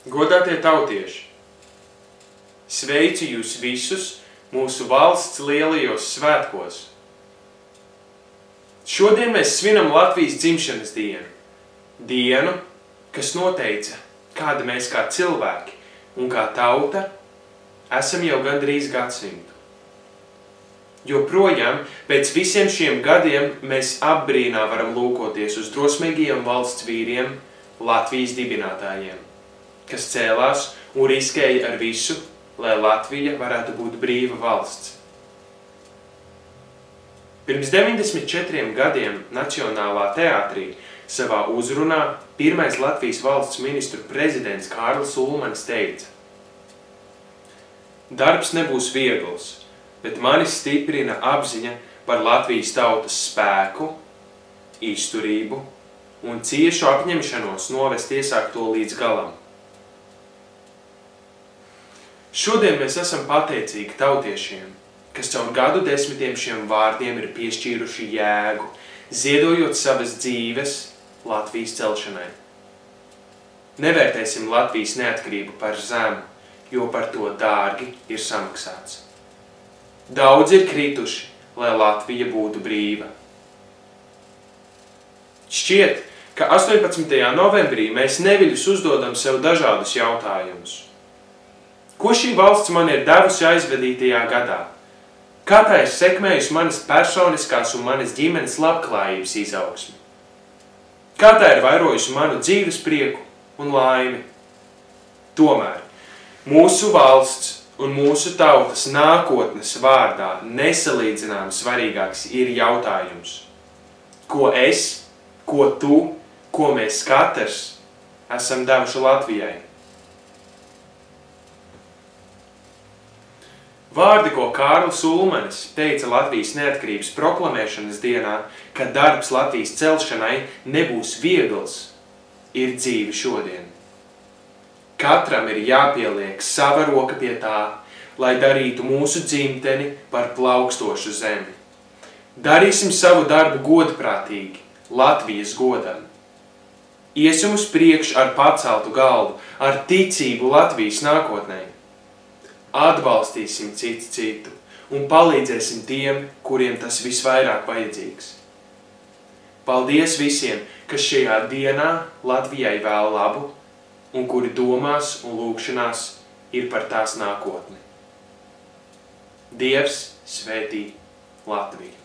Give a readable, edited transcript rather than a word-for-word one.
Godātie tautieši, sveicu jūs visus mūsu valsts lielajos svētkos. Šodien mēs svinam Latvijas dzimšanas dienu. Dienu, kas noteica, kāda mēs kā cilvēki un kā tauta esam jau gandrīz gadsimtu. Joprojām pēc visiem šiem gadiem mēs apbrīnā varam lūkoties uz drosmīgajiem valsts vīriem, Latvijas dibinātājiem, kas cēlās un riskēja ar visu, lai Latvija varētu būt brīva valsts. Pirms 94 gadiem Nacionālā teātrī savā uzrunā pirmais Latvijas valsts ministru prezidents Kārlis Ulmanis teica: Darbs nebūs viegls, bet mani stiprina apziņa par Latvijas tautas spēku, izturību un ciešu apņemšanos novest iesākto līdz galam. Šodien mēs esam pateicīgi tautiešiem, kas caur gadu desmitiem šiem vārdiem ir piešķīruši jēgu, ziedojot savas dzīves Latvijas celšanai. Nevērtēsim Latvijas neatkarību par zemu, jo par to dārgi ir samaksāts. Daudz ir krituši, lai Latvija būtu brīva. Šķiet, ka 18. novembrī mēs neviļus uzdodam sev dažādus jautājumus. Ko šī valsts man ir devusi aizvedītajā gadā? Kā tā ir sekmējusi manas personiskās un manas ģimenes labklājības izaugsmi? Kā tā ir vairojusi manu dzīves prieku un laimi? Tomēr mūsu valsts un mūsu tautas nākotnes vārdā nesalīdzinām svarīgāks ir jautājums. Ko es, ko tu, ko mēs katrs esam devuši Latvijai? Vārdi, ko Kārlis Ulmanis teica Latvijas neatkarības proklamēšanas dienā, ka darbs Latvijas celšanai nebūs viegls, ir dzīvi šodien. Katram ir jāpieliek sava roka pie tā, lai darītu mūsu dzimteni par plaukstošu zemi. Darīsim savu darbu godprātīgi, Latvijas godam. Iesim uz priekšu ar paceltu galvu, ar ticību Latvijas nākotnē. Atbalstīsim citu un palīdzēsim tiem, kuriem tas visvairāk vajadzīgs. Paldies visiem, kas šajā dienā Latvijai vēl labu un kuri domās un lūgšanās ir par tās nākotni. Dievs svētī Latviju!